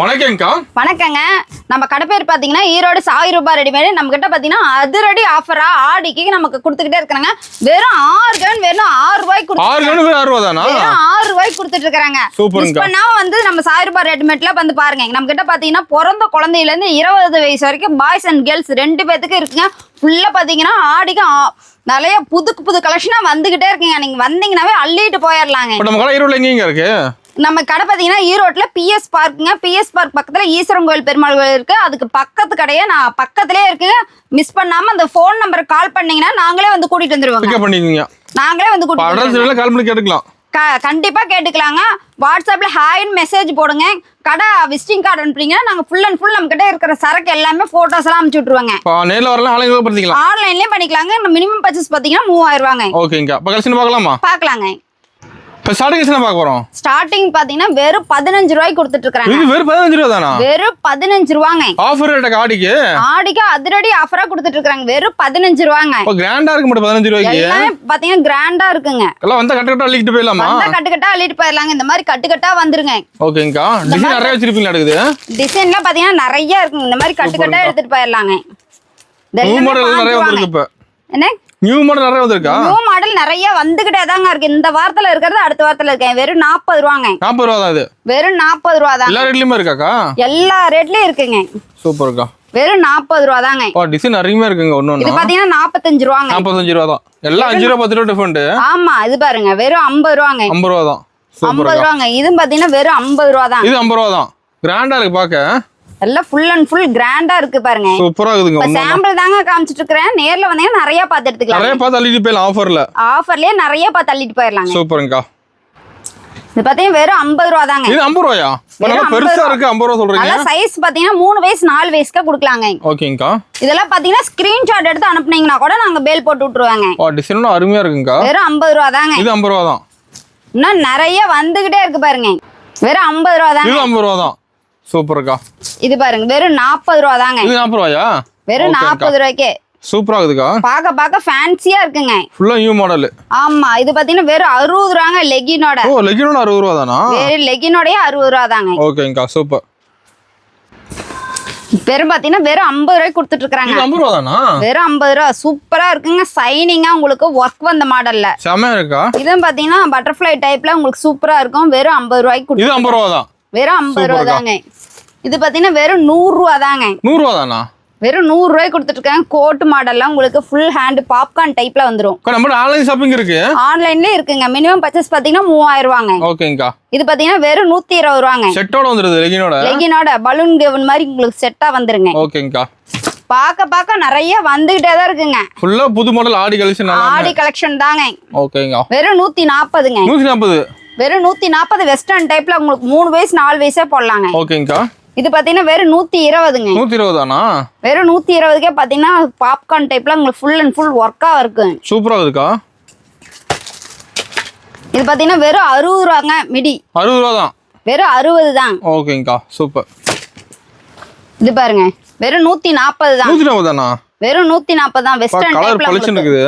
வணக்கம்க்கா. வணக்கங்க. நம்ம கடை பேர் பாத்தீங்கன்னா ஈரோடு சாய் ரூபாய் ரெடிமேட். நம்ம கிட்ட பாத்தீங்கன்னா அதிரடி ஆஃபரா ஆடிக்கு நமக்கு கொடுத்துக்கிட்டே இருக்காங்க. வெறும் 6 கவுன் வெறும் 6 ரூபாய்க்கு கொடுத்துட்டு 6 தானா? வெறும் 6 ரூபாய்க்கு கொடுத்துட்டு இருக்காங்க. மிஸ் பண்ணாம வந்து நம்ம சாய் ரூபாய் ரெடிமேட்ல வந்து பாருங்க. நம்ம கிட்ட பாத்தீங்கன்னா பிறந்த குழந்தையில இருந்து 20 வயசு வரைக்கும் பாய்ஸ் அண்ட் கேர்ள்ஸ் 2 பேத்துக்கு இருக்குங்க. ஃபுல்லா பாத்தீங்கன்னா ஆடிக்கு நிறைய புது கலெக்ஷனா வந்துகிட்டே இருக்குங்க. நீங்க வந்தீங்கன்னாவே அள்ளிட்டு போயிடலாங்க. நம்ம கடை ஈரோட்ல எங்க இருக்கு? நம்ம கடை பார்த்தீங்கன்னா ஈரோட்டில் பிஎஸ் பார்க்குங்க. பிஎஸ் பார்க் பக்கத்தில் ஈஸ்வரன் கோயில் பெருமாள் கோயில் இருக்குது. அதுக்கு பக்கத்து கடையே நான் பக்கத்துலேயே இருக்குங்க. மிஸ் பண்ணாமல் அந்த ஃபோன் நம்பருக்கு கால் பண்ணீங்கன்னா நாங்களே வந்து கூட்டிகிட்டு வந்துடுவோங்க. நாங்களே வந்து கூட்டிகிட்டு கண்டிப்பாக கேட்டுக்கலாங்க. வாட்ஸ்அப்பில் ஹாய்னு மெசேஜ் போடுங்க. கடை விசிட்டிங் கார்டு அனுப்புறீங்கன்னா நாங்கள் ஃபுல் அண்ட் ஃபுல் நம்ம கிட்ட இருக்கிற சரக்கு எல்லாமே ஃபோட்டோஸ் எல்லாம் அனுப்பிச்சு விட்ருவாங்க. ஆன்லைன்லேயே பண்ணிக்கலாங்க. மினிமம் பர்ச்சேஸ் பார்த்தீங்கன்னா 3000 ரூபாங்க. ஓகேங்க, பார்க்கலாங்க. இப்போ ஸ்டார்டிங் பார்க்க போறோம். ஸ்டார்டிங் பாத்தீங்கன்னா வெறும் 15 ரூபாய்க்கு கொடுத்துட்டு இருக்காங்க. இது வெறும் 15 ரூபா தானா? வெறும் 15 ரூபாங்க. ஆஃபர் ரேட் ஆடிக்கு அதிரடி ஆஃபரா கொடுத்துட்டு இருக்காங்க. வெறும் 15 ரூபாங்க. இப்போ கிராண்டா இருக்கு மட்டும் 15 ரூபாய்க்கு. எல்லாமே பாத்தீங்கன்னா கிராண்டா இருக்குங்க. எல்லாம் வந்தா கட்டக்கட்டா அள்ளிட்டு போயிடலாமா? வந்தா கட்டக்கட்டா அள்ளிட்டு போயிடலாங்க. இந்த மாதிரி கட்டக்கட்டா வந்துருங்க. ஓகேங்கா. டிசைன் நிறைய வச்சிருப்பீங்க அடுக்குது. டிசைன்லாம் பாத்தீங்கன்னா நிறைய இருக்குங்க. இந்த மாதிரி கட்டக்கட்டா எடுத்துட்டு போயிடலாங்க. நியூ மாடல் நிறைய வந்திருக்கு. இப்போ என்ன நியூ மாடல் நிறைய வந்திருக்கா? நியூ மாடல் நிறைய வந்துகிட்டே தாங்க இருக்கு. இந்த வாரத்துல இருக்கிறது அடுத்த வாரத்துல இருக்கேன். வெறும் 40 ரூபாங்க. 40 ரூபா தான் இது. வெறும் 40 ரூபா தான். எல்லா ரேட்லயுமே இருக்காக்கா? எல்லா ரேட்லயும் இருக்குங்க. சூப்பர்க்கா. வெறும் 40 ரூபா தாங்க. டிசைன் நிறைய இருக்குங்க. ஒண்ணு இது பாத்தீங்கன்னா 45 ரூபாங்க. 45 ரூபா தான். எல்லாம் 5 ரூபா 10 ரூபா டிஃபரெண்ட். ஆமா, இது பாருங்க வெறும் 50 ரூபாங்க. 50 ரூபா தான். 50 ரூபாங்க. இது பாத்தீங்கன்னா வெறும் 50 ரூபா தான். இது 50 ரூபா தான். கிராண்டா இருக்கு பாக்க. எல்லாம் ஃபுல் அண்ட் ஃபுல் கிராண்டா இருக்கு பாருங்க. சூப்பரா இருக்குங்க. சாம்பிள் தாங்க காமிச்சிட்டு இருக்கேன். நேர்ல வந்தீங்கன்னா நிறைய பார்த்து எடுத்துக்கலாம். நிறைய பார்த்து அள்ளிட்டு போயிடலாம். ஆஃபர்லயே நிறைய பார்த்து அள்ளிட்டு போயிடலாம். சூப்பர்ங்கா. இது பாத்தீங்கன்னா வெறும் 50 ரூபா தாங்க. இது 50 ரூபாயா? நல்லா பெருசா இருக்கு. 50 ரூபா சொல்றீங்க. நல்ல சைஸ் பாத்தீங்கன்னா 3 வயசு 4 வயசுக்கு கொடுக்கலாங்க. ஓகேங்கா. இதெல்லாம் பாத்தீங்கன்னா ஸ்கிரீன்ஷாட் எடுத்து அனுப்புனீங்கன்னா கூட நாங்க பேல் போட்டு விட்டுருவாங்க. டிசைன் அருமையா இருக்குங்கா. வெறும் 50 ரூபா தாங்க. இது 50 ரூபா தான். இன்னும் நிறைய வந்துகிட்டே இருக்கு பாருங்க. வெறும் 50 ரூபா தாங்க. இது 50 ரூபா தான். சூப்பர்க்கா. இது பாருங்க வெறும் 40 ரூபா தாங்க. இது 40 ரூபாயா? வெறும் 40 ரூபாய்க்கு. சூப்பரா இருக்குக்கா. பாக்க ஃபேன்சியா இருக்குங்க. ஃபுல்லா நியூ மாடல். ஆமா, இது பாத்தீங்கன்னா வெறும் 60 ரூபாங்க லெகினோட. லெகினோட 60 ரூபா தானா? வெறும் லெகினோடயே 60 ரூபா தாங்க. ஓகேங்கா, சூப்பர். வெறும் பாத்தீங்கன்னா வெறும் 50 ரூபாய்க்கு கொடுத்துட்டு இருக்காங்க. 50 ரூபா தானா? வெறும் 50 ரூபா. சூப்பரா இருக்குங்க. சைனிங்கா உங்களுக்கு ஒர்க் வந்த மாடல்ல செமையா இருக்கா. இதுவும் பாத்தீங்கன்னா பட்டர்ஃப்ளை டைப்ல உங்களுக்கு சூப்பரா இருக்கும். வெறும் 50 ரூபாய்க்கு. இது 50 ரூபா தான். வெறும் 50 ரூபா தாங்க. இது பாத்தீங்கன்னா வெறும் 100 ரூபா தாங்க. 100 ரூபா தானா? வெறும் 100 ரூபாய்க்கு கொடுத்துட்டு இருக்காங்க. கோட் மாடல்லாம் உங்களுக்கு ஃபுல் ஹேண்ட் பாப்கார்ன் டைப்ல வந்துரும். நம்ம ஆன்லைன் ஷாப்பிங் இருக்கு. ஆன்லைன்லயே இருக்குங்க. மினிமம் பர்ச்சேஸ் பாத்தீங்கன்னா 3000 ரூபாங்க. ஓகேங்கா. இது பாத்தீங்கன்னா வெறும் 120 ரூபாங்க. செட்டோட வந்துருது. லெகினோட பலூன் கவுன் மாதிரி உங்களுக்கு செட்டா வந்துருங்க. ஓகேங்கா. பாக்க நிறைய வந்துகிட்டே தான் இருக்குங்க. ஃபுல்லா புது மாடல் ஆடி கலெக்ஷன். ஆடி கலெக்ஷன் தாங்க. ஓகேங்கா. வெறும் 140ங்க. 140. வெறும் 140 வெஸ்டர்ன் டைப்ல உங்களுக்கு 3 வயசு 4 வயசே போடலாங்க. ஓகேங்கா. இது பாத்தீங்கன்னா வெறும் 120ங்க. 120 தானா? வெறும் 120க்கே பாத்தீங்கன்னா பாப்கார்ன் டைப்ல உங்களுக்கு ஃபுல் அண்ட் ஃபுல் ஒர்க்கா இருக்கு. சூப்பரா இருக்கா. இது பாத்தீங்கன்னா வெறும் 60 ரூபாங்க. மிடி 60 ரூபா தான். வெறும் 60 தான். ஓகேங்கா, சூப்பர். இது பாருங்க வெறும் 140 தான். 140 தானா? வெறும் 140 தான். வெஸ்டர்ன் டைப்ல இருக்குது.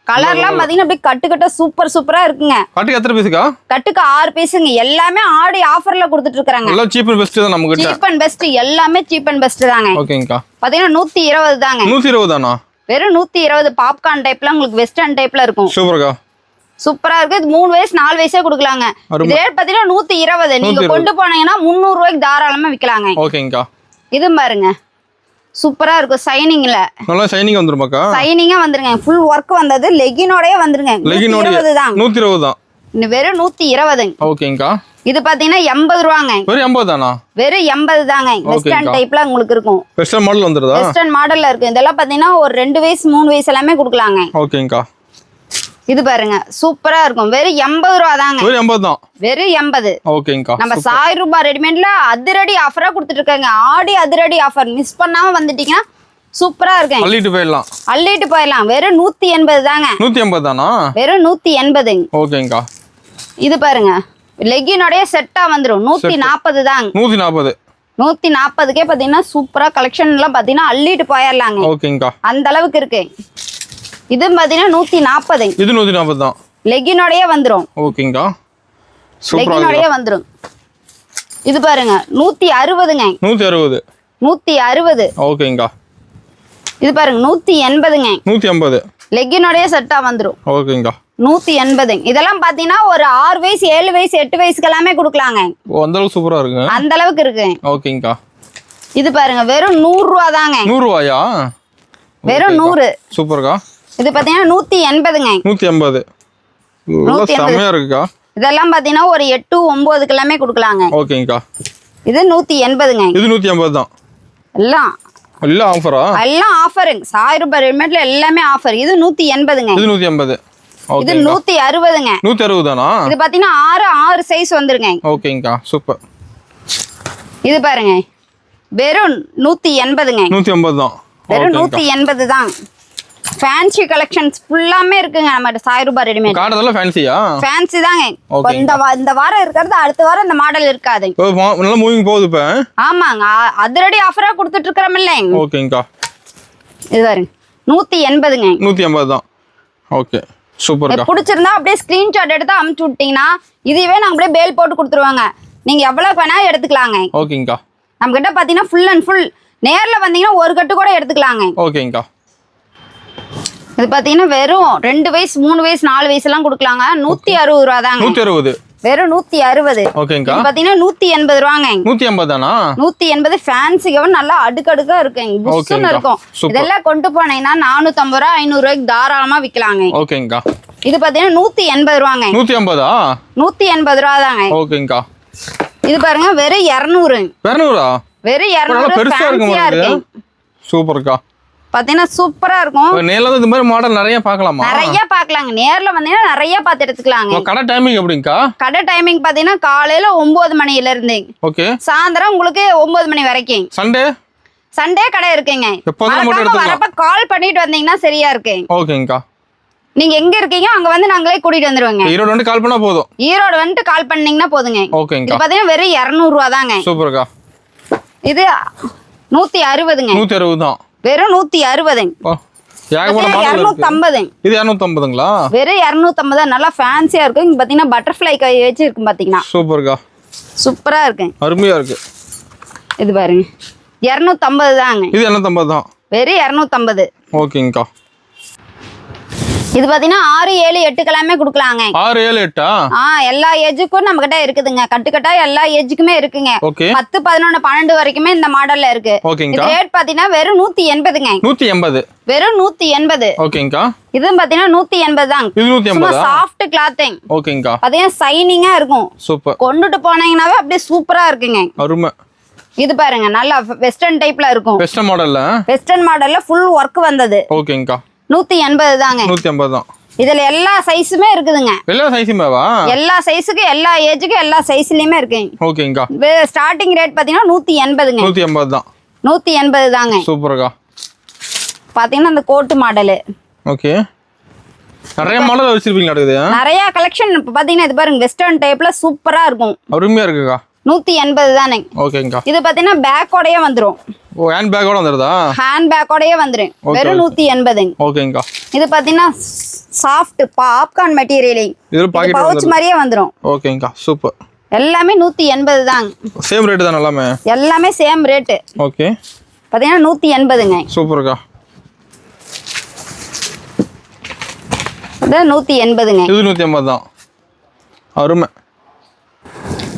கலர்லாம் பாத்தீங்கன்னா அப்படியே கட்டுக்கட்ட சூப்பரா இருக்குங்க. கட்டுக்கு எத்தனை பீஸ்க்கா? கட்டுக்கு 6 பீஸுங்க. எல்லாமே ஆடி ஆஃபர்ல கொடுத்துட்டு இருக்காங்க. எல்லாம் சீப் அண்ட் பெஸ்ட் தான் நம்ம கிட்ட. சீப் அண்ட் பெஸ்ட் எல்லாமே சீப் அண்ட் பெஸ்ட் தாங்க. ஓகேங்கா. பாத்தீங்கன்னா 120 தாங்க. 120 தானா? வெறும் 120 பாப்கார்ன் டைப்ல உங்களுக்கு வெஸ்டர்ன் டைப்ல இருக்கும். சூப்பர்க்கா. சூப்பரா இருக்கு. இது 3 வயசு 4 வயசே கொடுக்கலாங்க. இது ரேட் பாத்தீங்கன்னா 120. நீங்க கொண்டு போனீங்கன்னா 300 ரூபாய்க்கு தாராளமா விக்கலாங்க. ஓகேங்கா. இது பாருங்க சூப்பரா இருக்கும். சைனிங்ல நல்லா சைனிங் வந்துருமாக்கா? சைனிங்கா வந்துருங்க. ஃபுல் ஒர்க் வந்தது. லெகினோடயே வந்துருங்க. 120 தான். 120 தான். வெறும் 120. ஓகேங்கா. இது பாத்தீங்கன்னா 80 ரூபாங்க. வெறும் 80 தானா? வெறும் 80 தாங்க. வெஸ்டர்ன் டைப்ல உங்களுக்கு இருக்கும். Western model வந்துருதா? வெஸ்டர்ன் மாடல்ல இருக்கு. இதெல்லாம் பாத்தீங்கன்னா ஒரு 2 வயசு 3 வயசு எல்லாமே கொடுக்கலாங்க. ஓகேங்கா. இது பாருங்க சூப்பரா இருக்கும். வெறும் 80 ரூபா தாங்க. வெறும் 80 தான். வெறும் 80. ஓகேங்கா. நம்ம சாய் ரூபாய் ரெடிமேட்ல அதிரடி ஆஃபரா கொடுத்துட்டு இருக்காங்க. ஆடி அதிரடி ஆஃபர். மிஸ் பண்ணாம வந்துட்டீங்கன்னா சூப்பரா இருக்கு. அள்ளிட்டு போயிடலாம். வெறும் 180 தாங்க. 180 தானா? வெறும் 180. ஓகேங்கா. இது பாருங்க லெகினோடயே செட்டா வந்துரும். 140 தாங்க. 140. 140க்கே பாத்தீங்கன்னா சூப்பரா கலெக்ஷன் எல்லாம் பாத்தீங்கன்னா அள்ளிட்டு போயிடலாங்க. ஓகேங்கா. அந்த அளவுக்கு இருக்கு. இது பாத்தீங்கன்னா 140. இது 140 தான். லெகினோடயே வந்துரும். ஓகேங்கா. லெகினோடயே வந்துரும். இது பாருங்க 160ங்க. 160. 160. ஓகேங்கா. இது பாருங்க 180ங்க. 180. லெக்கினோடய செட்டா வந்துரும். ஓகேங்கா. 180. இதெல்லாம் பாத்தீங்கன்னா ஒரு 6 வயசு 7 வயசு 8 வயசுக்கு எல்லாமே கொடுக்கலாங்க. ஓ அந்த அளவுக்கு சூப்பரா இருக்குங்க. அந்த அளவுக்கு இருக்கு. ஓகேங்கா. இது பாருங்க வெறும் 100 ரூபா தாங்க. 100 ரூபாயா? வெறும் 100. சூப்பர்க்கா. இது பாத்தீங்கன்னா 180ங்க. 180. செமையா இருக்குக்கா. இதெல்லாம் பாத்தீங்கன்னா ஒரு 8 9க்கு எல்லாமே கொடுக்கலாங்க. ஓகேங்கா. இது 180ங்க. இது 180 தான். எல்லாம் ஆஃபரா? எல்லாம் ஆஃபருங்க. 1000 ரூபாய் ரெடிமேட்ல எல்லாமே ஆஃபர். இது 180ங்க. இது 180. இது 160ங்க. 160 தானா? இது பாத்தீங்கன்னா 6 சைஸ் வந்துருங்க. ஓகேங்கா சூப்பர். இது பாருங்க வெறும் 180ங்க. 180 தான். வெறும் 180 தான். ஃபேன்சி கலெக்ஷன்ஸ் ஃபுல்லாமே இருக்குங்க நம்மட்ட 1000 ரூபாய் ரெடிமேட். கார்டெல்லாம் ஃபேன்சியா? ஃபேன்சி தாங்க. இந்த வாரம் இருக்கிறது அடுத்த வாரம் இந்த மாடல் இருக்காது. நல்லா மூவிங் போகுது இப்ப. ஆமாங்க அதிரடி ஆஃபரா கொடுத்துட்டு இருக்கறோம்ல. ஓகேங்கா. இது பாருங்க 180ங்க. 180 தான். ஓகே சூப்பர்க்கா. பிடிச்சிருந்தா அப்படியே ஸ்கிரீன்ஷாட் எடுத்து அனுப்பிச்சு விட்டீங்கன்னா இதுவே நாங்க அப்படியே பேல் போட்டு கொடுத்துருவாங்க. நீங்க எவ்வளவு வேணா எடுத்துக்கலாங்க. ஓகேங்கா. நம்ம கிட்ட பாத்தீங்கன்னா ஃபுல் அண்ட் ஃபுல் நேர்ல வந்தீங்கன்னா ஒரு கட்டு கூட எடுத்துக்கலாங்க. ஓகேங்கா. இது பாத்தீங்கன்னா வெறும் 2 வயசு 3 வயசு 4 வயசு எல்லாம் கொடுக்கலாங்க. 160 ரூபா தாங்க. 160. வெறும் 160. ஓகேங்கா. இது பாத்தீங்கன்னா 180 ரூபாங்க. 180 தானா? 180 ஃபேன்சி கவன் நல்லா அடுக்கடுக்கா இருக்குங்க. புஷ்ஷுன்னு இருக்கும். இதெல்லாம் கொண்டு போனீங்கன்னா 450 ரூபா 500 ரூபாய்க்கு தாராளமா விக்கலாங்க. ஓகேங்கா. இது பாத்தீங்கன்னா 180 ரூபாங்க. 180ஆ? 180 ரூபா தாங்க. ஓகேங்கா. இது பாருங்க வெறும் 200. 200ஆ? வெறும் 200 பெருசா இருக்கு. சூப்பர்க்கா. பாத்தீங்கன்னா சூப்பரா இருக்கும். நேர்ல இந்த மாதிரி மாடல் நிறைய பார்க்கலாமா? நிறைய பார்க்கலாங்க. நேர்ல வந்தீங்கன்னா நிறைய பார்த்து எடுத்துக்கலாங்க. கடை டைமிங் எப்படிங்கா? கடை டைமிங் பாத்தீங்கன்னா காலையில 9 மணில இருந்து ஓகே சாயந்தரம் உங்களுக்கு 9 மணி வரைக்கும். சண்டே கடை இருக்குங்க. வரப்ப கால் பண்ணிட்டு வந்தீங்கன்னா சரியா இருக்கு. ஓகேங்கா. நீங்க எங்க இருக்கீங்க அங்க வந்து நாங்களே கூட்டிட்டு வந்துருவோங்க. ஈரோடு வந்து கால் பண்ணா போதும். ஈரோடு வந்து கால் பண்ணீங்கன்னா போதுங்க. ஓகேங்கா. இது பாத்தீங்கன்னா வெறும் 200 ரூபா தாங்க. சூப்பர்க்கா. இது 160ங்க. 160 தான். வெறும் 160. ஏகப்பட்ட மாடல் இருக்கு. 250. இது 250ங்களா? வெறும் 250 நல்லா ஃபேன்சியா இருக்கு. இங்க பாத்தீங்கன்னா பட்டர்ஃப்ளை கை வச்சு இருக்கு பாத்தீங்கன்னா. சூப்பர்க்கா. சூப்பரா இருக்கு. அருமையா இருக்கு. இது பாருங்க 250 தாங்க. இது 250 தான். வெறும் 250. ஓகேங்கா. இது பாத்தீங்கன்னா 6 7 8 எல்லாமே கொடுக்கலாங்க. 6 7 8 எல்லா ஏஜுக்கும் நம்ம கிட்ட இருக்குதுங்க. கட்டுக்கட்டா எல்லா ஏஜுக்குமே இருக்குங்க. 10 11 12 வரைக்குமே இந்த மாடல்ல இருக்கு. இது ரேட் பாத்தீங்கன்னா வெறும் 180ங்க. 180. வெறும் 180. ஓகேங்கா. இது பாத்தீங்கன்னா 180 தான். இது 180. Soft clothing. ஓகேங்கா. பாத்தீங்கன்னா ஷைனிங்கா இருக்கும். சூப்பர். கொண்டுட்டு போனீங்கனாவே அப்படியே சூப்பரா இருக்குங்க. அருமை. இது பாருங்க நல்லா வெஸ்டர்ன் டைப்ல இருக்கும். வெஸ்டர்ன் மாடல்ல. வெஸ்டர்ன் மாடல்ல ஃபுல் வர்க் வந்தது. ஓகேங்கா. 180 தாங்க. 180 தான். இதுல எல்லா சைஸுமே இருக்குதுங்க. எல்லா சைஸுமேவா? எல்லா சைஸுக்கு எல்லா ஏஜுக்கு எல்லா சைஸ்லயுமே இருக்குங்க. ஓகேங்கா. ஸ்டார்டிங் ரேட் பாத்தீங்கன்னா 180ங்க. 180 தான். 180 தாங்க. சூப்பர்க்கா. பாத்தீங்கன்னா அந்த கோட் மாடல். ஓகே. நிறைய மாடல் வச்சிருப்பீங்களா? இருக்குது நிறைய கலெக்ஷன். இப்ப பாத்தீங்கன்னா இது பாருங்க வெஸ்டர்ன் டைப்ல சூப்பரா இருக்கும். அருமையா இருக்குக்கா. 180 தானே. ஓகேங்கா. இது பாத்தீங்கன்னா பேக்கோடயே வந்துரும். ஓ ஹேண்ட் பேக்கோட வந்துருதா? ஹேண்ட் பேக்கோடயே வந்துரும். வெறும் 180. ஓகேங்கா. இது பாத்தீங்கன்னா சாஃப்ட் பாப்கார்ன் மெட்டீரியல். இது பாக்கெட் பவுச் மாதிரியே வந்துரும். ஓகேங்கா. சூப்பர். எல்லாமே 180 தாங்க. சேம் ரேட் தான் எல்லாமே? எல்லாமே சேம் ரேட். ஓகே. பாத்தீங்கன்னா 180ங்க. சூப்பர்க்கா. இது 180ங்க. இது 180 தான். அருமை.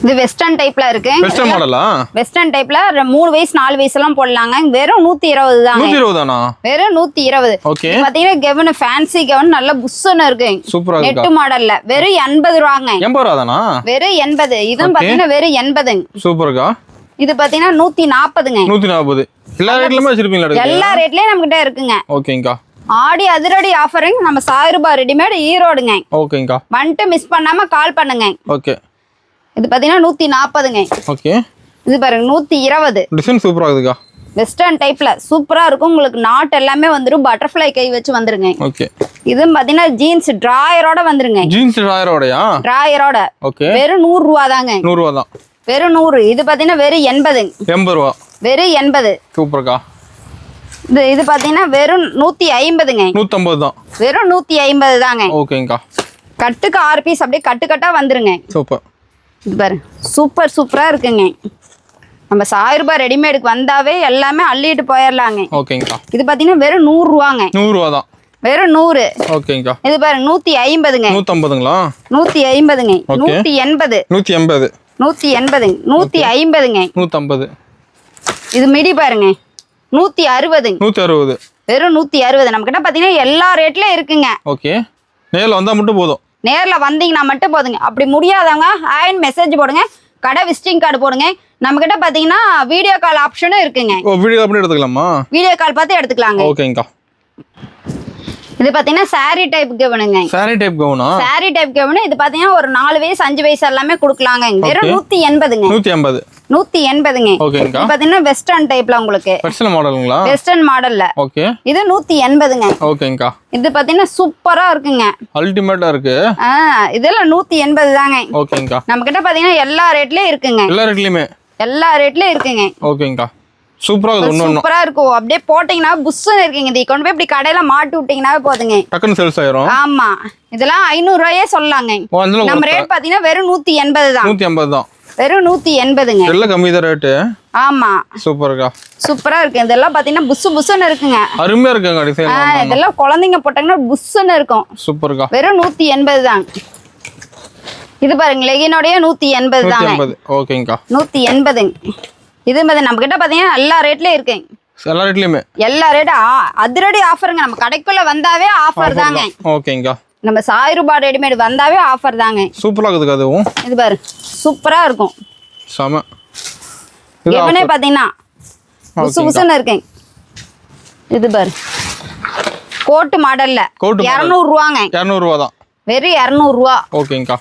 இது வெஸ்டர்ன் டைப்ல இருக்கு. வெஸ்டர்ன் மாடலா? வெஸ்டர்ன் டைப்ல 3 வயசு 4 வயசு எல்லாம் போடலாங்க. வெறும் 120 தாங்க. 120 தானா? வெறும் 120. ஓகே. பாத்தீங்கன்னா கெவன் ஃபேன்சி கெவன் நல்ல புஷ்ஷுன்னு இருக்கு. சூப்பரா இருக்கு. நெட் மாடல்ல வெறும் 80 ரூபாங்க. 80 ரூபா தானா? வெறும் 80. இதுவும் பாத்தீங்கன்னா வெறும் 80. சூப்பர்க்கா. இது பாத்தீங்கன்னா 140ங்க. 140. எல்லா ரேட்லயுமே வச்சிருப்பீங்களா? எல்லா ரேட்லயும் நம்ம கிட்ட இருக்குங்க. ஓகேங்கா. ஆடி அதிரடி ஆஃபரிங் நம்ம 1000 ரூபாய் ரெடிமேட் ஈரோடுங்க. ஓகேங்கா. வந்துட்டு மிஸ் பண்ணாம கால் பண்ணுங்க. ஓகே. இது பாத்தீங்கன்னா 140ங்க. ஓகே. இது பாருங்க 120. டிசைன் சூப்பரா இருக்குக்கா. வெஸ்டர்ன் டைப்ல சூப்பரா இருக்கும். உங்களுக்கு நாட் எல்லாமே வந்துரும். பட்டர்ஃப்ளை கை வச்சு வந்துருங்க. ஓகே. இது பாத்தீங்கன்னா ஜீன்ஸ் டிராயரோட வந்துருங்க. ஜீன்ஸ் டிராயரோடயா? டிராயரோட. ஓகே. வெறும் 100 ரூபா தாங்க. 100 ரூபா தான். வெறும் 100. இது பாத்தீங்கன்னா வெறும் 80. 80 ரூபா. வெறும் 80. சூப்பர்க்கா. இது பாத்தீங்கன்னா வெறும் 150ங்க. 150 தான். வெறும் 150 தாங்க. ஓகேங்கா. கட்டுக்கு 6 பீஸ் அப்படியே கட்டுக்கட்டா வந்துருங்க. சூப்பர். இது பாருங்க சூப்பரா இருக்குங்க. நம்ம 1000 ரூபாய் ரெடிமேடுக்கு வந்தாவே எல்லாமே அள்ளிட்டு போயிடலாங்க. ஓகேங்கக்கா. இது பாத்தீங்கன்னா வெறும் 100 ரூபாங்க. 100 ரூபா தான். வெறும் 100. ஓகேங்கக்கா. இது பாருங்க 150ங்க. 150ங்களா? 150ங்க. 180. 180. 180. 150ங்க. 150. இது மிடி பாருங்க 160. 160. வெறும் 160. நம்ம கிட்ட பாத்தீங்கன்னா எல்லா ரேட்லயும் இருக்குங்க. ஓகே. நேர்ல வந்தா மட்டும் போதும். நேர்ல வந்தீங்கன்னா மட்டும் போதுங்க. அப்படி முடியாதவங்க ஹாய்னு மெசேஜ் போடுங்க, கடை விசிட்டிங் கார்டு போடுங்க. நம்ம கிட்ட பாத்தீங்கன்னா வீடியோ கால் ஆப்ஷனும் இருக்குங்க. ஓ, வீடியோ கால் பண்ணி எடுத்துக்கலாமா? வீடியோ கால் பார்த்து எடுத்துக்கலாங்க. ஓகேங்கக்கா. இது பாத்தீங்கன்னா சாரி டைப் கவுனுங்க. சாரி டைப் கவுனா? Sari type gown. இது பாத்தீங்கன்னா ஒரு 4 வயசு 5 வயசு எல்லாமே கொடுக்கலாங்க. வெறும் 180ங்க. 180. 180ங்க. ஓகேங்கக்கா. இது பாத்தீங்கன்னா வெஸ்டர்ன் டைப்ல உங்களுக்கு. வெஸ்டர்ன் மாடலுங்களா? வெஸ்டர்ன் மாடல்ல. ஓகே. இது 180ங்க. ஓகேங்கக்கா. இது பாத்தீங்கன்னா சூப்பரா இருக்குங்க. அல்டிமேட்டா இருக்கு. இதெல்லாம் 180 தாங்க. ஓகேங்கக்கா. நம்ம கிட்ட பாத்தீங்கன்னா எல்லா ரேட்லயும் இருக்குங்க. எல்லா ரேட்லயுமே? எல்லா ரேட்லயும் இருக்குங்க. ஓகேங்கக்கா. சூப்பரா இருக்கு. சூப்பரா இருக்கும். அப்படியே போட்டீங்கன்னா புஷ்ஷுன்னு இருக்குங்க. இதை கொண்டு போய் இப்படி கடையில மாட்டி விட்டீங்கன்னாவே போதுங்க, டக்குன்னு சேல்ஸ் ஆயிரும். ஆமா. இதெல்லாம் 500 ரூபாயே சொல்லலாங்க. நம்ம ரேட் பாத்தீங்கன்னா வெறும் 180 தான். 180 தான். வெறும் 180ங்க. எல்லாம் கம்மி தான் ரேட்டு. ஆமா. சூப்பர்க்கா. சூப்பரா இருக்கு. இதெல்லாம் பாத்தீங்கன்னா புஷ்ஷுன்னு இருக்குங்க. அருமையா இருக்குங்க டிசைன். இதெல்லாம் குழந்தைங்க போட்டாங்கன்னா புஷ்ஷுன்னு இருக்கும். சூப்பர்க்கா. வெறும் 180 தான். இது பாருங்க லெகினோடய 180 தாங்க. 180. ஓகேங்கக்கா. 180. இது மாதிரி நம்ம கிட்ட பாத்தீங்கன்னா எல்லா ரேட்லயும் இருக்குங்க. எல்லா ரேட்லயுமே? எல்லா ரேட் அதிரடி ஆஃபருங்க. நம்ம கடைக்குள்ள வந்தாவே ஆஃபர் தாங்க. ஓகேங்கக்கா. நம்ம 1000 ரூபாய் ரெடிமேட் வந்தாவே ஆஃபர் தாங்க. சூப்பரா இருக்குதுங்க. அதுவும் இது பாரு சூப்பரா இருக்கும். செம. இவனே பாத்தீங்கன்னா புசுன்னு இருக்குங்க. இது பாரு கோட் மாடல்ல 200 ரூபாங்க. 200 ரூபா தான். வெறும் 200 ரூபா. ஓகேங்கக்கா.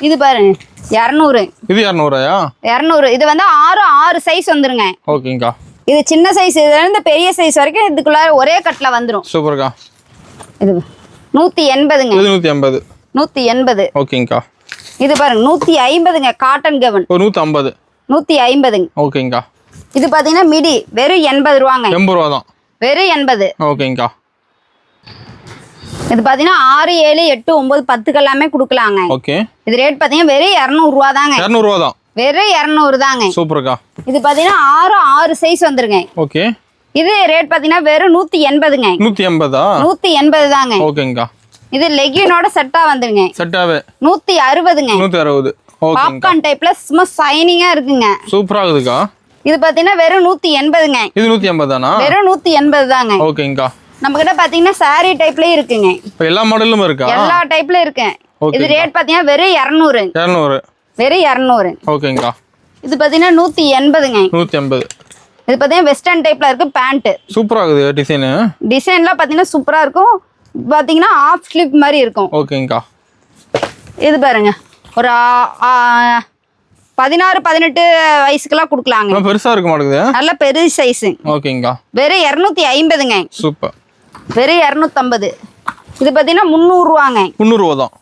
இது பாருங்க 200. இது 200யா? 200. இது வந்து 6 சைஸ் வந்துருங்க. ஓகேங்கக்கா. இது சின்ன சைஸ் இதுல இருந்து பெரிய சைஸ் வரைக்கும் இதுக்குள்ள ஒரே கட்ல வந்துரும். சூப்பர்க்கா. இது 180ங்க. இது 180. 180. ஓகேங்கக்கா. இது பாருங்க 150ங்க காட்டன் கவுன். 150. 150ங்க. ஓகேங்கக்கா. இது பாத்தீங்கன்னா மிடி வெறும் 80 ரூபாங்க. 80 ரூபா தான். வெறும் 80. ஓகேங்கக்கா. இது பாத்தீங்கன்னா 6 7 8 9 10 எல்லாமே குடுக்கலாங்க. ஓகே. இது ரேட் பாத்தீங்கன்னா வெறும் 200 ரூபா தாங்க. 200 ரூபா தான். வெறும் 200 தாங்க. சூப்பர்க்கா. இது பாத்தீங்கன்னா 6 சைஸ் வந்துருங்க. ஓகே. இது ரேட் பாத்தீங்கன்னா வெறும் 180ங்க. 180. 180 தாங்க. ஓகேங்கக்கா. இது லெகினோட செட்டா வந்துருங்க. செட்டாவே 160ங்க. 160. பாப்கார்ன் டைப்ல சும்மா ஷைனிங்கா இருக்குங்க. சூப்பரா இருக்குதுக்கா. இது பாத்தீங்கன்னா வெறும் 180ங்க. இது 180 தானா? வெறும் 180 தாங்க. ஓகேங்கக்கா. நம்ம கிட்ட பாத்தீங்கன்னா சாரி டைப்லயே இருக்குங்க. இப்போ எல்லா மாடலும் இருக்கா? எல்லா டைப்ல இருக்கு. இது ரேட் பாத்தீங்கன்னா வெறும் 200. 200. வெறும் 200. ஓகேங்கக்கா. இது பாத்தீங்கன்னா 180ங்க. 180. இது பாத்தீங்கன்னா வெஸ்டர்ன் டைப்ல இருக்கு பேண்ட். சூப்பரா இருக்குது டிசைன். டிசைன்லாம் பாத்தீங்கன்னா சூப்பரா இருக்கும். பாத்தீங்கன்னா ஆஃப் ஸ்லீவ் மாதிரி இருக்கும். ஓகேங்கக்கா. இது பாருங்க ஒரு 16 18 வயசுக்குலாம் கொடுக்கலாங்க. பெருசா இருக்க மாட்டேங்குது. நல்ல பெரிய சைஸ். ஓகேங்கக்கா. வெறும் 250ங்க. சூப்பர். வெறும் 250. இது பாத்தீங்கன்னா 300 ரூபாங்க. 300 ரூபா தான்.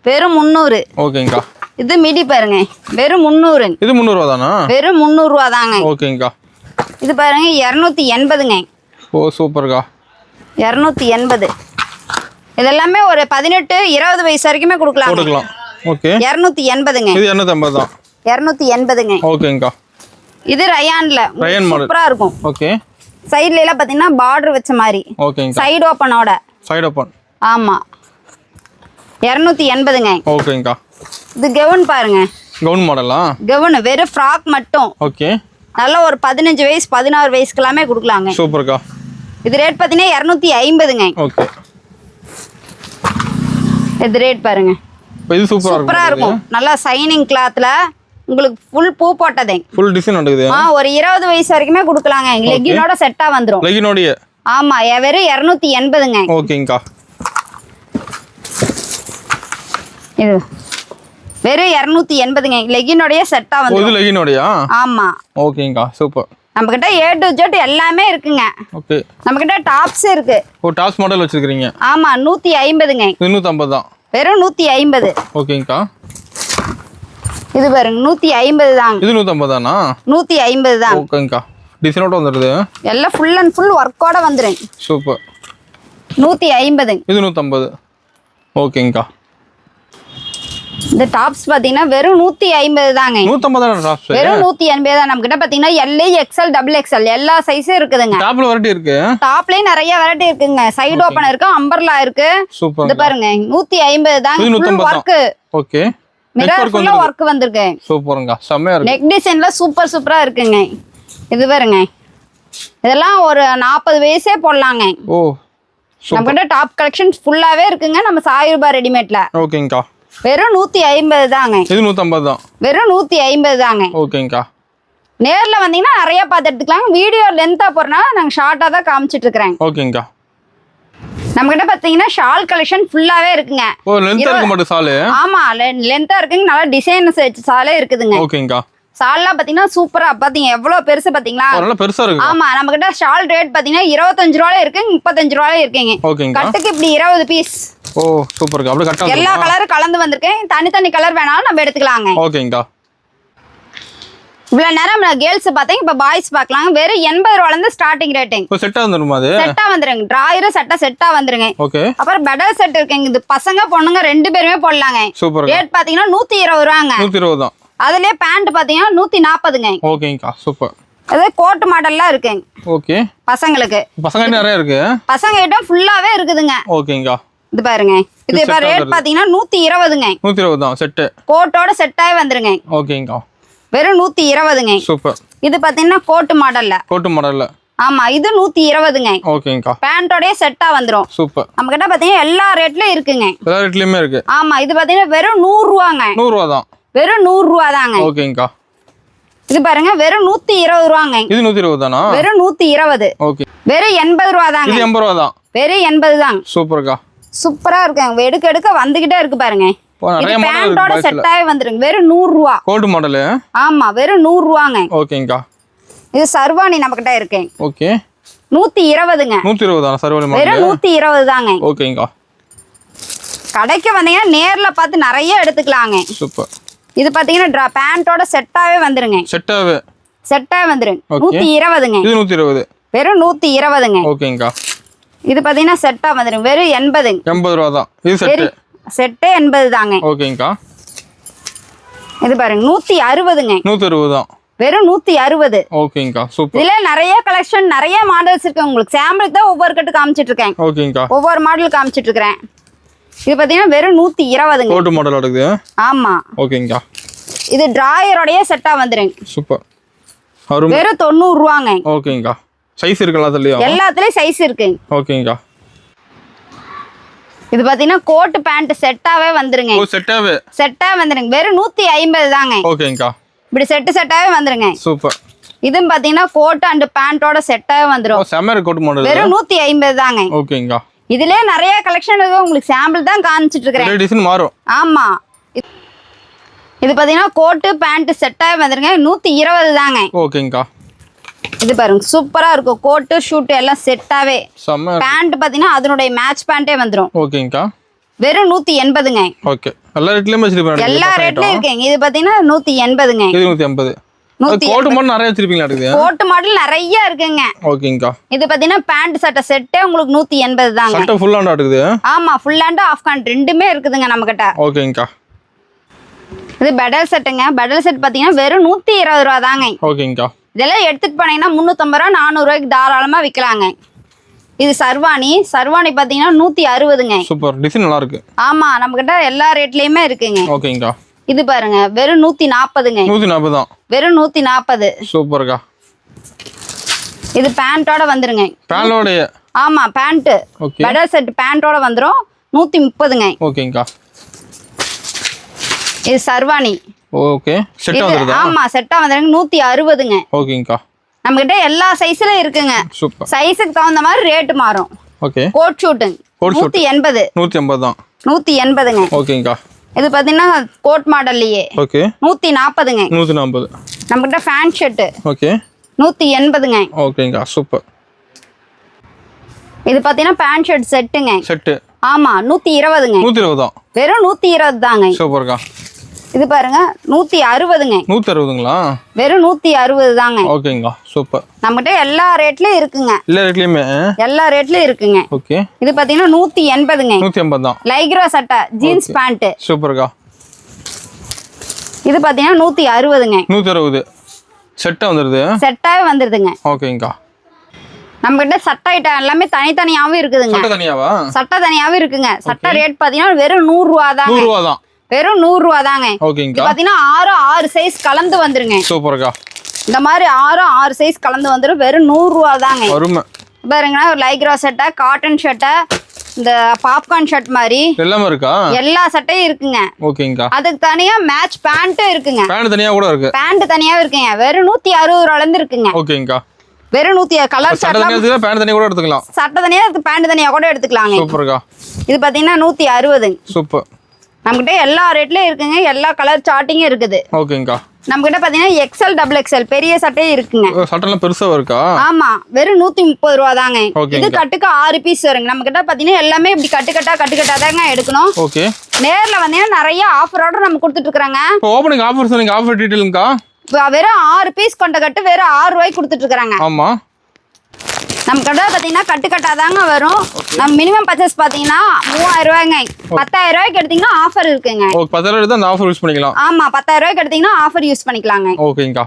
வெறும் 300. ஓகேங்கக்கா. இது மிடி பாருங்க வெறும் 300. இது 300 ரூபா தானா? வெறும் 300 ரூபா தாங்க. ஓகேங்கக்கா. இது பாருங்க 280ங்க. ஓ சூப்பர்க்கா. 280. இதெல்லாமே ஒரு 18 20 வயசு வரைக்குமே கொடுக்கலாம். ஓகே. 280ங்க. இது 250 தான். 280ங்க. ஓகேங்கக்கா. இது ரயான்ல சூப்பரா இருக்கும். ஓகே. சைடுல எல்லாம் பாத்தீங்கன்னா பார்டர் வச்ச மாதிரி. ஓகேங்க. சைடு ஓபனோட. Side open. ஆமா. 280ங்க. ஓகேங்கக்கா. இது கவுன் பாருங்க. கவுன் மாடலா? கவுன் வெறும் ஃப்ராக் மட்டும். ஓகே. நல்ல ஒரு 15 வயசு 16 வயசுக்கு எல்லாமே கொடுக்கலாங்க. சூப்பர்க்கா. இது ரேட் பாத்தீங்கன்னா 250ங்க. ஓகே. இது ரேட் பாருங்க. இது சூப்பரா இருக்கும். நல்லா ஷைனிங் கிளாத்ல உங்களுக்கு ஃபுல் பூ போட்டதே. ஃபுல் டிசைன் இருக்குது. ஒரு 20 வயசு வரைக்குமே கொடுக்கலாங்க. லெகினோட செட்டா வந்துரும். லெகினோடியே? ஆமா. வெறும் 280ங்க. ஓகேங்கக்கா. இது வெறும் 280ங்க. லெகினோடயே செட்டா வந்துரும். இது லெகினோடயா? ஆமா. ஓகேங்கக்கா. சூப்பர். நம்ம கிட்ட A to Z எல்லாமே இருக்குங்க. ஓகே. நம்ம கிட்ட டாப்ஸ் இருக்கு. ஓ டாப்ஸ் மாடல் வச்சிருக்கீங்க? ஆமா. 150ங்க. 150 தான். வெறும் 150. ஓகேங்கக்கா. இது பாருங்க 150 தாங்க. இது 150 தானா? 150 தான். ஓகேங்கக்கா. டிசைனோட வந்துருது. எல்லாம் ஃபுல் அண்ட் ஃபுல் வர்க்கோட வந்துரும். சூப்பர். 150. இது 150. ஓகேங்கக்கா. இந்த டாப்ஸ் பாத்தீங்கன்னா வெறும் 150 தாங்க. 150 டாப்ஸ். வெறும் 180 தான். நம்ம கிட்ட பாத்தீங்கன்னா எல், எக்ஸ்எல், டபுள் எக்ஸ்எல் எல்லா சைஸும் இருக்குதுங்க. டாப்ல வெரைட்டி இருக்கு. டாப்லயே நிறைய வெரைட்டி இருக்குங்க. சைடு ஓபன் இருக்கு, அம்பர்லா இருக்கு. சூப்பர். இது பாருங்க 150 தாங்க. Full work. ஓகே. மிரர் ஃபுல்லா வர்க் வந்திருக்கு. சூப்பர்ங்க. செமையா இருக்கு. நெக் டிசைன்ல சூப்பரா இருக்குங்க. இது பாருங்க. இதெல்லாம் ஒரு 40 வயசே போடலாங்க. ஓ. நம்ம கிட்ட டாப் கலெக்ஷன் ஃபுல்லாவே இருக்குங்க. நம்ம சாயிரூபா ரெடிமேட்ல. ஓகேங்கா. வெறும் 150 தாங்க. இது 150 தான். வெறும் 150 தாங்க. ஓகேங்கா. நேர்ல வந்தீங்கன்னா நிறைய பார்த்து எடுத்துக்கலாம். வீடியோ லென்த்தா போறனா நாங்க ஷார்ட்டா தான் காமிச்சிட்டு இருக்கறேன். ஓகேங்கா. நம்ம கிட்ட பாத்தீங்கன்னா ஷால் கலெக்ஷன் ஃபுல்லாவே இருக்குங்க. ஓ லென்த்தா இருக்க மாட்டே சால். ஆமா லென்த்தா இருக்குங்க. நல்ல டிசைன்ஸ் வச்ச சாலே இருக்குதுங்க. ஓகேங்கா. சால்லாம் பாத்தீங்கன்னா சூப்பரா பாத்தீங்க எவ்வளவு பெருசு பாத்தீங்களா? நல்ல பெருசா இருக்கு. ஆமா நம்ம கிட்ட ஷால் ரேட் பாத்தீங்கன்னா 25 ரூபாயில இருக்கு, 35 ரூபாயில இருக்குங்க. ஓகேங்கா. கட்டுக்கு இப்படி 20 பீஸ். ஓ சூப்பர்க்கா. அப்படியே கட்டா எல்லா கலரும் கலந்து வந்திருக்கேன். தனி கலர் வேணாலும் நம்ம எடுத்துக்கலாங்க. ஓகேங்கா. இவ்வளவு நேரம் கேர்ள்ஸ் பார்த்தேன். இப்ப பாய்ஸ் பார்க்கலாம். வெறும் 80 ரூபாயில இருந்து ஸ்டார்டிங் ரேட்டிங். இப்போ செட்டா வந்துருமா? அது செட்டா வந்துருங்க. டிராயர் செட்டா வந்துருங்க. ஓகே. அப்புறம் பெடல் செட் இருக்குங்க. இது பசங்க பொண்ணுங்க ரெண்டு பேருமே போடலாங்க. சூப்பர். ரேட் பாத்தீங்கன்னா 120 ரூபாங்க. 120 தான். அதுலயே பேண்ட் பாத்தீங்கன்னா 140ங்க. ஓகேங்கா. சூப்பர். அது கோட் மாடல்லாம் இருக்குங்க. ஓகே. பசங்களுக்கு. பசங்க நிறைய இருக்கு. பசங்க ஐட்டம் ஃபுல்லாவே இருக்குதுங்க. ஓகேங்கா. இது பாருங்க. இது இப்ப ரேட் பாத்தீங்கன்னா 120ங்க. 120 தான் செட். கோட்டோட செட்டாவே வந்துருங்க. ஓகேங்கா. வெறும் 120ங்க. சூப்பர். இது பாத்தீங்கன்னா கோட் மாடல்ல. கோட் மாடல்ல. ஆமா இது 120ங்க. ஓகேங்கா. பேண்டோடே செட்டா வந்துரும். சூப்பர். நம்ம கிட்ட பாத்தீங்கன்னா எல்லா ரேட்லயும் இருக்குங்க. எல்லா ரேட்லயுமே இருக்கு. ஆமா இது பாத்தீங்கன்னா வெறும் 100 ரூபாங்க. 100 ரூபா தான். வெறும் 100 ரூபா தாங்க. ஓகேங்கா. இது பாருங்க வெறும் 120 ரூபாங்க. இது 120 தானா? வெறும் 120. ஓகே. வெறும் 80 ரூபா தாங்க. இது 80 ரூபா தான். வெறும் 80 தாங்க. சூப்பர்க்கா. சூப்பரா இருக்குங்க. எடுக்க வந்துகிட்டே இருக்கு பாருங்க. நிறைய இது மாடல் பேண்டோட செட்டாவே வந்துருங்க. வெறும் 100 ரூபா. Code model. ஆமா வெறும் 100 ரூபாங்க. ஓகேங்கா. இது சர்வாணி நம்ம கிட்ட இருக்கு. ஓகே. 120ங்க. 120 தானா சர்வாணி மாடல்? வெறும் 120 தாங்க. ஓகேங்கா. கடைக்கு வந்தீங்கன்னா நேர்ல பார்த்து நிறைய எடுத்துக்கலாங்க. சூப்பர். இது பாத்தீங்கன்னா பேண்டோட செட்டாவே வந்துருங்க. செட்டாவே வந்துருங்க. 120ங்க. இது 120. வெறும் 120ங்க. ஓகேங்கா. இது பாத்தீங்கன்னா செட்டா வந்துருங்க. வெறும் 80ங்க. 80 ரூபா தான். இது செட். செட்டே 80 தாங்க. ஓகேங்கா. இது பாருங்க 160ங்க. 160 தான். வெறும் 160. ஓகேங்கா. சூப்பர். இதுல நிறைய கலெக்ஷன் நிறைய மாடல்ஸ் இருக்கு. உங்களுக்கு சாம்பிளுக்கு தான் ஒவ்வொரு கட்டு காமிச்சிட்டு இருக்கேன். ஓகேங்கா. ஒவ்வொரு மாடல் காமிச்சிட்டு இருக்கேன். இது பாத்தீங்கன்னா வெறும் 120ங்க. கோட் மாடல் இருக்குது. ஆமா. ஓகேங்கா. இது டிராயரோடயே செட்டா வந்துருங்க. சூப்பர். அருமை. வெறும் 90 ரூபாங்க. ஓகேங்கா. சைஸ் இருக்கு எல்லாத்துலயும்? எல்லாத்துலயும் சைஸ் இருக்கு. ஓகேங்கா. இது பாத்தீங்கன்னா கோட் பேண்ட் செட்டாவே வந்துருங்க. ஓ செட்டாவே. செட்டா வந்துருங்க. வெறும் 150 தாங்க. ஓகேங்கா. இப்படி செட்டாவே வந்துருங்க. சூப்பர். இதுவும் பாத்தீங்கன்னா கோட் அண்ட் பேண்டோட செட்டாவே வந்துரும். செமர் கோட் மாடல். வெறும் 150 தாங்க. ஓகேங்கா. இதுலயே நிறைய கலெக்ஷன் இருக்கு. உங்களுக்கு சாம்பிள் தான் காமிச்சிட்டு இருக்கேன். டிசைன் மாறும். ஆமா. இது பாத்தீங்கன்னா கோட் பேண்ட் செட்டாவே வந்துருங்க. 120 தாங்க. ஓகேங்கா. இது பாருங்க சூப்பரா இருக்கும். கோட் ஷூட் எல்லாம் செட்டாவே. செம. பேண்ட் பாத்தீங்கன்னா அதனுடைய மேட்ச் பேண்டே வந்துரும். ஓகேங்கா. வெறும் 180ங்க. ஓகே. எல்லா ரேட்லயும் வச்சிருப்பீங்க? எல்லா ரேட்லயும் இருக்குங்க. இது பாத்தீங்கன்னா 180ங்க. இது 180. கோட் மாடல் நிறைய வச்சிருப்பீங்களா? இருக்குது கோட் மாடல் நிறைய இருக்குங்க. ஓகேங்கா. இது பாத்தீங்கன்னா பேண்ட் சட்டை செட்டே உங்களுக்கு 180 தாங்க. சட்டை ஃபுல் ஹேண்ட் இருக்குது. ஆமா ஃபுல் ஹேண்ட் ஆஃப் ஹேண்ட் ரெண்டுமே இருக்குதுங்க நம்ம கிட்ட. ஓகேங்கா. இது பெடல் செட்டுங்க. பெடல் செட் பாத்தீங்கன்னா வெறும் 120 ரூபா தாங்க. ஓகேங்கா. இதெல்லாம் எடுத்துட்டு போனீங்கன்னா 350 ரூபா 400 ரூபாய்க்கு தாராளமா விற்கலாங்க. இது சர்வாணி பாத்தீங்கன்னா 160ங்க. சூப்பர். டிசைன் நல்லா இருக்கு. ஆமா நம்ம கிட்ட எல்லா ரேட்லயுமே இருக்குங்க. ஓகேங்கா. இது பாருங்க வெறும் 140ங்க. 140 தான். வெறும் 140. சூப்பர்க்கா. இது பேண்டோட வந்துருங்க. பேண்டோடயே. ஆமா பேண்ட். ஓகே. பெடல் செட் பேண்டோட வந்துரும். 130ங்க. ஓகேங்கா. இது சர்வாணி. ஓகே. செட்டா வந்துருதா? ஆமா செட்டா வந்துருங்க. 160ங்க. ஓகேங்கா. நம்ம கிட்ட எல்லா சைஸ்ல இருக்குங்க. சூப்பர். சைஸுக்கு தகுந்த மாதிரி ரேட் மாறும். ஓகே. கோட் ஷூட்டுங்க. 180. 180 தான். 180ங்க. ஓகேங்கா. இது பாத்தீங்கன்னா கோட் மாடல்லயே. ஓகே. 140ங்க. 140. நம்ம கிட்ட ஃபேன் ஷர்ட். ஓகே. 180ங்க. ஓகேங்கா. சூப்பர். இது பாத்தீங்கன்னா பேண்ட் ஷர்ட் செட்டுங்க. செட். ஆமா 120ங்க. 120 தான். வெறும் 120 தாங்க. சூப்பர்க்கா. இது பாருங்க 160ங்க. 160ங்களா? வெறும் 160 தாங்க. ஓகேங்கா. சூப்பர். நம்மகிட்ட எல்லா ரேட்லயும் இருக்குங்க. எல்லா ரேட்லயுமே? எல்லா ரேட்லயும் இருக்குங்க. ஓகே. இது பாத்தீங்கன்னா 180ங்க. 180 தான். லைக்ரா சட்டை ஜீன்ஸ் பேண்ட். சூப்பர்க்கா. இது பாத்தீங்கன்னா 160ங்க. 160 செட்டா வந்துருது. செட்டாவே வந்துருதுங்க. ஓகேங்கா. நம்ம கிட்ட சட்டை ஐட்டம் எல்லாமே தனித்தனியாவே இருக்குதுங்க. சட்டை தனியாவா? சட்டை தனியாவே இருக்குங்க. சட்டை ரேட் பாத்தீங்கன்னா வெறும் 100 ரூபா தான். 100 ரூபா தான். வெறும் 100 ரூபா தாங்க. ஓகேங்கா. பாத்தீங்கன்னா 6 சைஸ் கலந்து வந்துருங்க. சூப்பர்க்கா. இந்த மாதிரி 6 சைஸ் கலந்து வந்துரும். வெறும் 100 ரூபா தாங்க. அருமை. பாருங்கன்னா ஒரு லைக்ரா சட்டை, காட்டன் சட்டை, இந்த பாப்கார்ன் ஷர்ட் மாதிரி எல்லாமே இருக்கா? எல்லா சட்டையும் இருக்குங்க. ஓகேங்கா. அதுக்கு தனியா மேட்ச் பேண்ட்டும் இருக்குங்க. பேண்ட் தனியா கூட இருக்கு. பேண்ட் தனியாவே இருக்குங்க. வெறும் 160 ரூபால இருந்து இருக்குங்க. ஓகேங்கா. வெறும் 160 கலர் சட்டை தனியா எடுத்துக்கலாம், பேண்ட் தனியா கூட எடுத்துக்கலாம். சட்டை தனியா பேண்ட் தனியா கூட எடுத்துக்கலாங்க. சூப்பர்க்கா. இது பாத்தீங்கன்னா 160. சூப்பர். நம்மகிட்ட எல்லா ரேட்லயும் இருக்குங்க. எல்லா கலர் சார்ட்டிங்கும் இருக்குது. ஓகேங்கா. நம்ம கிட்ட பாத்தீங்கன்னா XL XXL பெரிய சட்டையும் இருக்குங்க. சட்டைலாம் பெருசா இருக்கா? ஆமா, வெறும் 130 ரூபா தாங்க. ஓகேங்கா. இது கட்டுக்கு 6 பீஸ் வருங்க. நம்ம கிட்ட பாத்தீங்கன்னா எல்லாமே இப்படி கட்டுக்கட்டா தாங்க எடுக்கணும். ஓகே. நேர்ல வந்தீங்கன்னா நிறைய ஆஃபரோட நம்ம கொடுத்துட்டு இருக்காங்க. இப்போ ஓபனிங் ஆஃபர் சொன்னீங்க, ஆஃபர் டீடைல்ங்கா? வெறும் 6 பீஸ் கொண்ட கட்டு வெறும் 6 ரூபாய்க்கு கொடுத்துட்டு இருக்காங்க. ஆமா. நம்ம கடை பாத்தீங்கன்னா கட்டுக்கட்டா தாங்க வரும். நம்ம மினிமம் பர்ச்சேஸ் பாத்தீங்கன்னா 3000 ரூபாய்ங்க. 10000 ரூபாய்க்கு எடுத்தீங்கன்னா ஆஃபர் இருக்குங்க. ஓ, 10000 எடுத்தா அந்த ஆஃபர் யூஸ் பண்ணிக்கலாம். ஆமா, 10000 ரூபாய்க்கு எடுத்தீங்கன்னா ஆஃபர் யூஸ் பண்ணிக்கலாங்க. ஓகேங்கா.